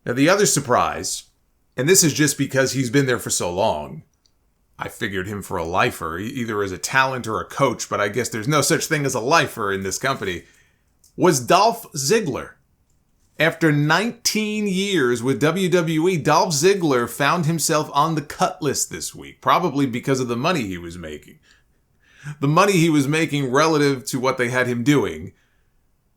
Now, the other surprise, and this is just because he's been there for so long, I figured him for a lifer, either as a talent or a coach, but I guess there's no such thing as a lifer in this company, was Dolph Ziggler. After 19 years with WWE, Dolph Ziggler found himself on the cut list this week, probably because of the money he was making. The money he was making relative to what they had him doing,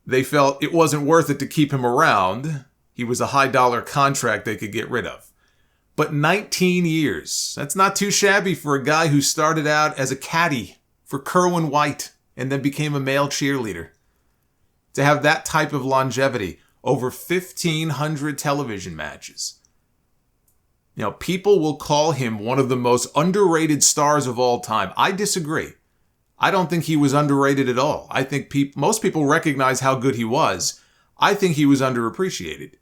they felt it wasn't worth it to keep him around. He was a high-dollar contract they could get rid of. But 19 years, that's not too shabby for a guy who started out as a caddy for Kerwin White and then became a male cheerleader. To have that type of longevity, over 1,500 television matches. You know, people will call him one of the most underrated stars of all time. I disagree. I don't think he was underrated at all. I think most people recognize how good he was. I think he was underappreciated.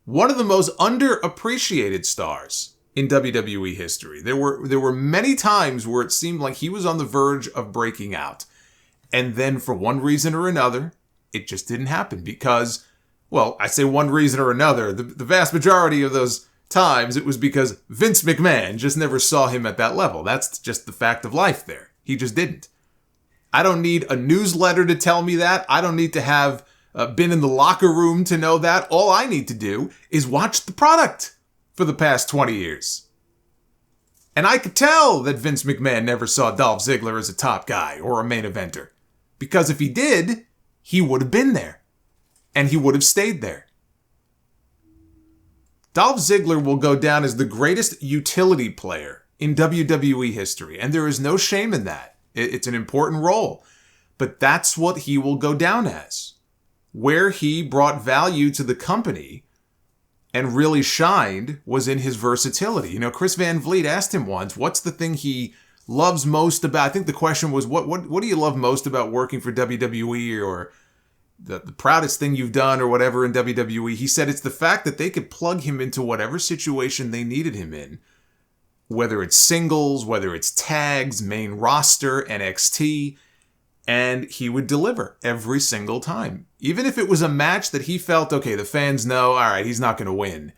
One of the most underappreciated stars in WWE history. There were many times where it seemed like he was on the verge of breaking out. And then for one reason or another, it just didn't happen because, well, I say one reason or another. The vast majority of those times, it was because Vince McMahon just never saw him at that level. That's just the fact of life there. He just didn't. I don't need a newsletter to tell me that. I don't need to have been in the locker room to know that. All I need to do is watch the product for the past 20 years. And I could tell that Vince McMahon never saw Dolph Ziggler as a top guy or a main eventer. Because if he did, he would have been there. And he would have stayed there. Dolph Ziggler will go down as the greatest utility player in WWE history. And there is no shame in that. It's an important role. But that's what he will go down as. Where he brought value to the company and really shined was in his versatility. You know, Chris Van Vliet asked him once, what's the thing he loves most about, I think the question was, what do you love most about working for WWE, or the proudest thing you've done or whatever in WWE? He said it's the fact that they could plug him into whatever situation they needed him in, whether it's singles, whether it's tags, main roster, NXT, and he would deliver every single time. Even if it was a match that he felt, okay, the fans know, all right, he's not going to win.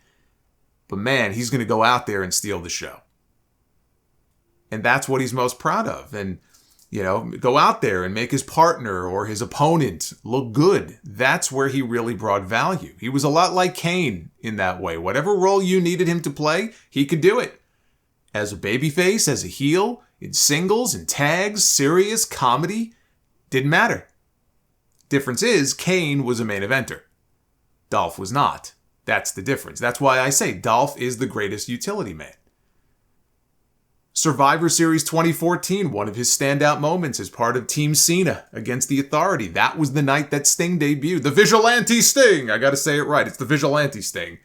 But man, he's going to go out there and steal the show. And that's what he's most proud of. And, you know, go out there and make his partner or his opponent look good. That's where he really brought value. He was a lot like Kane in that way. Whatever role you needed him to play, he could do it. As a babyface, as a heel, in singles, in tags, serious, comedy, didn't matter. Difference is, Kane was a main eventer. Dolph was not. That's the difference. That's why I say Dolph is the greatest utility man. Survivor Series 2014, one of his standout moments as part of Team Cena against The Authority. That was the night that Sting debuted. The Vigilante Sting! I gotta say it right. It's the Vigilante Sting.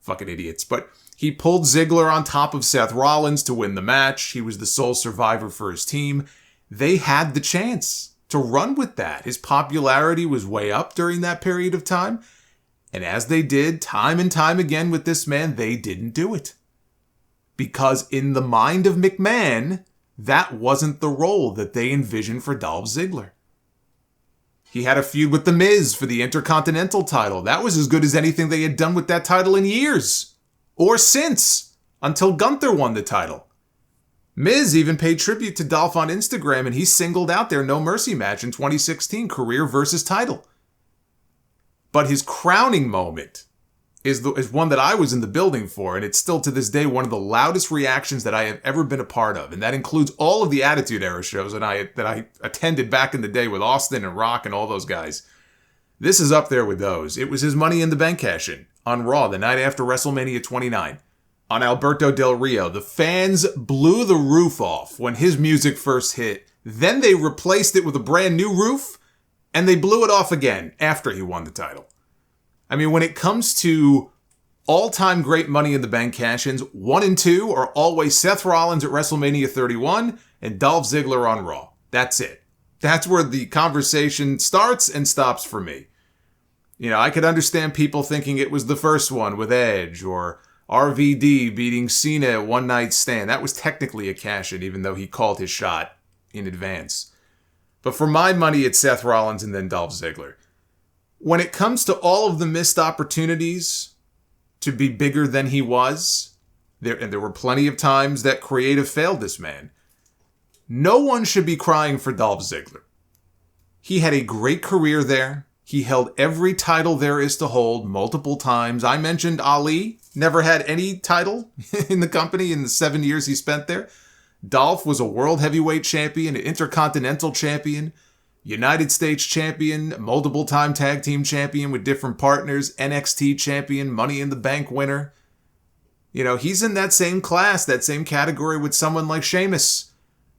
Fucking idiots. But he pulled Ziggler on top of Seth Rollins to win the match. He was the sole survivor for his team. They had the chance to run with that. His popularity was way up during that period of time. And as they did time and time again with this man, they didn't do it. Because in the mind of McMahon, that wasn't the role that they envisioned for Dolph Ziggler. He had a feud with The Miz for the Intercontinental title. That was as good as anything they had done with that title in years. Or since, until Gunther won the title. Miz even paid tribute to Dolph on Instagram, and he singled out their No Mercy match in 2016, career versus title. But his crowning moment is one that I was in the building for, and it's still to this day one of the loudest reactions that I have ever been a part of, and that includes all of the Attitude Era shows that I attended back in the day with Austin and Rock and all those guys. This is up there with those. It was his Money in the Bank cash-in on Raw the night after WrestleMania 29. On Alberto Del Rio, the fans blew the roof off when his music first hit. Then they replaced it with a brand new roof, and they blew it off again after he won the title. I mean, when it comes to all-time great Money in the Bank cash-ins, 1 and 2 are always Seth Rollins at WrestleMania 31 and Dolph Ziggler on Raw. That's it. That's where the conversation starts and stops for me. You know, I could understand people thinking it was the first one with Edge, or RVD beating Cena at One Night Stand. That was technically a cash-in, even though he called his shot in advance. But for my money, it's Seth Rollins and then Dolph Ziggler. When it comes to all of the missed opportunities to be bigger than he was. And there were plenty of times that creative failed this man. No one should be crying for Dolph Ziggler. He had a great career there. He held every title there is to hold multiple times. I mentioned Ali never had any title in the company in the 7 years he spent there. Dolph was a world heavyweight champion, an intercontinental champion, United States champion, multiple-time tag team champion with different partners, NXT champion, Money in the Bank winner. You know, he's in that same class, that same category with someone like Sheamus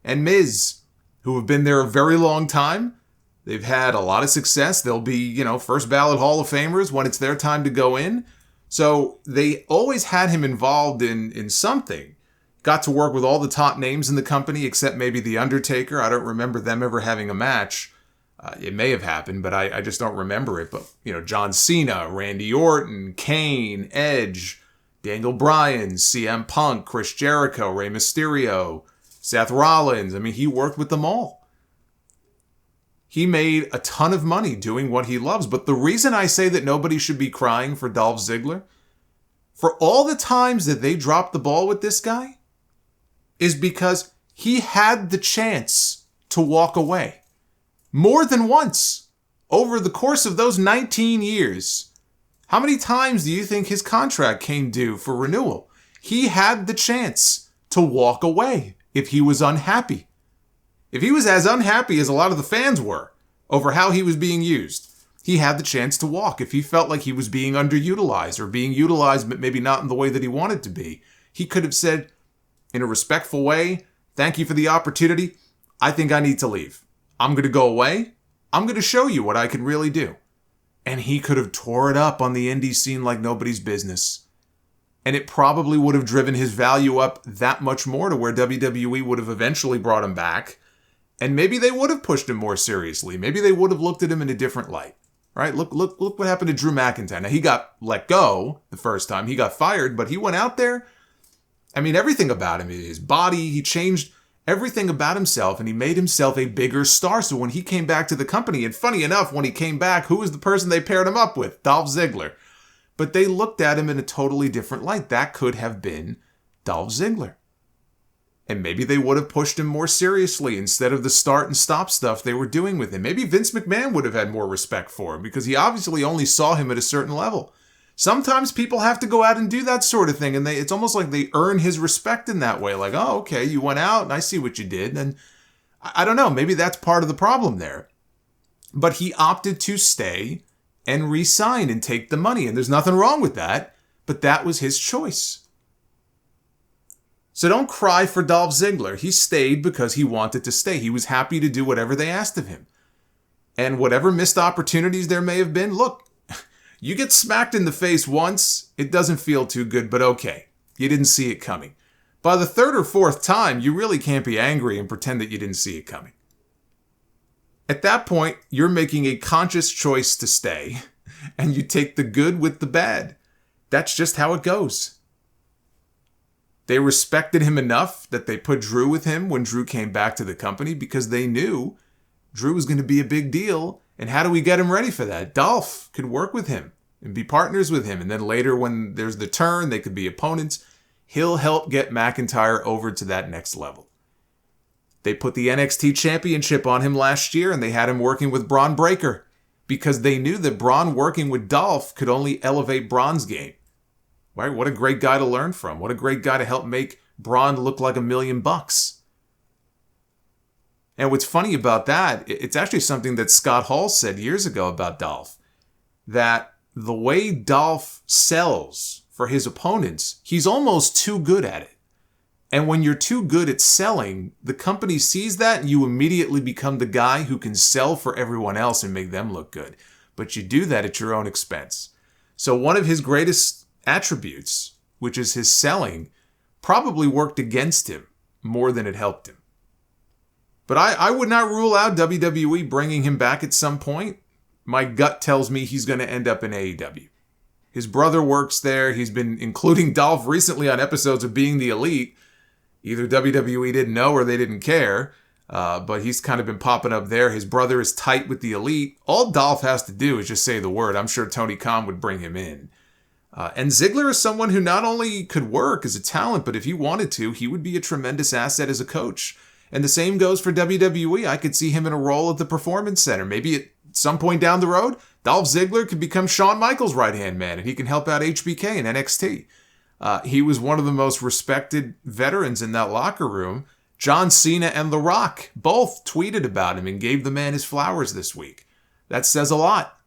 and Miz, who have been there a very long time. They've had a lot of success. They'll be, first ballot Hall of Famers when it's their time to go in. So they always had him involved in something. Got to work with all the top names in the company, except maybe The Undertaker. I don't remember them ever having a match. It may have happened, but I just don't remember it. But, John Cena, Randy Orton, Kane, Edge, Daniel Bryan, CM Punk, Chris Jericho, Rey Mysterio, Seth Rollins. I mean, he worked with them all. He made a ton of money doing what he loves. But the reason I say that nobody should be crying for Dolph Ziggler, for all the times that they dropped the ball with this guy, is because he had the chance to walk away. More than once. Over the course of those 19 years. How many times do you think his contract came due for renewal? He had the chance to walk away if he was unhappy. If he was as unhappy as a lot of the fans were over how he was being used, he had the chance to walk. If he felt like he was being underutilized or being utilized but maybe not in the way that he wanted to be, he could have said, in a respectful way, thank you for the opportunity. I think I need to leave. I'm going to go away. I'm going to show you what I can really do. And he could have tore it up on the indie scene like nobody's business. And it probably would have driven his value up that much more to where WWE would have eventually brought him back. And maybe they would have pushed him more seriously. Maybe they would have looked at him in a different light. Right? Look what happened to Drew McIntyre. Now, he got let go the first time. He got fired, but he went out there. I mean, everything about him, his body, he changed everything about himself, and he made himself a bigger star. So when he came back to the company, and funny enough, when he came back, who was the person they paired him up with? Dolph Ziggler. But they looked at him in a totally different light. That could have been Dolph Ziggler. And maybe they would have pushed him more seriously instead of the start and stop stuff they were doing with him. Maybe Vince McMahon would have had more respect for him because he obviously only saw him at a certain level. Sometimes people have to go out and do that sort of thing, and it's almost like they earn his respect in that way. Like, oh, okay, you went out, and I see what you did. And I don't know, maybe that's part of the problem there. But he opted to stay and re-sign and take the money, and there's nothing wrong with that, but that was his choice. So don't cry for Dolph Ziggler. He stayed because he wanted to stay. He was happy to do whatever they asked of him. And whatever missed opportunities there may have been, look, you get smacked in the face once, it doesn't feel too good, but okay. You didn't see it coming. By the third or fourth time, you really can't be angry and pretend that you didn't see it coming. At that point, you're making a conscious choice to stay, and you take the good with the bad. That's just how it goes. They respected him enough that they put Drew with him when Drew came back to the company because they knew Drew was going to be a big deal. And how do we get him ready for that? Dolph could work with him and be partners with him. And then later when there's the turn, they could be opponents. He'll help get McIntyre over to that next level. They put the NXT Championship on him last year and they had him working with Braun Breaker because they knew that Braun working with Dolph could only elevate Braun's game. Right? What a great guy to learn from. What a great guy to help make Braun look like $1 million. And what's funny about that, it's actually something that Scott Hall said years ago about Dolph, that the way Dolph sells for his opponents, he's almost too good at it. And when you're too good at selling, the company sees that and you immediately become the guy who can sell for everyone else and make them look good. But you do that at your own expense. So one of his greatest attributes, which is his selling, probably worked against him more than it helped him. But I would not rule out WWE bringing him back at some point. My gut tells me he's going to end up in AEW. His brother works there. He's been including Dolph recently on episodes of Being the Elite. Either WWE didn't know or they didn't care. But he's kind of been popping up there. His brother is tight with the Elite. All Dolph has to do is just say the word. I'm sure Tony Khan would bring him in. And Ziggler is someone who not only could work as a talent, but if he wanted to, he would be a tremendous asset as a coach. And the same goes for WWE. I could see him in a role at the Performance Center. Maybe at some point down the road, Dolph Ziggler could become Shawn Michaels' right-hand man, and he can help out HBK and NXT. He was one of the most respected veterans in that locker room. John Cena and The Rock both tweeted about him and gave the man his flowers this week. That says a lot.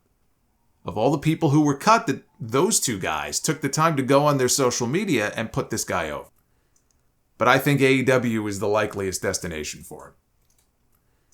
Of all the people who were cut, that those two guys took the time to go on their social media and put this guy over. But I think AEW is the likeliest destination for him.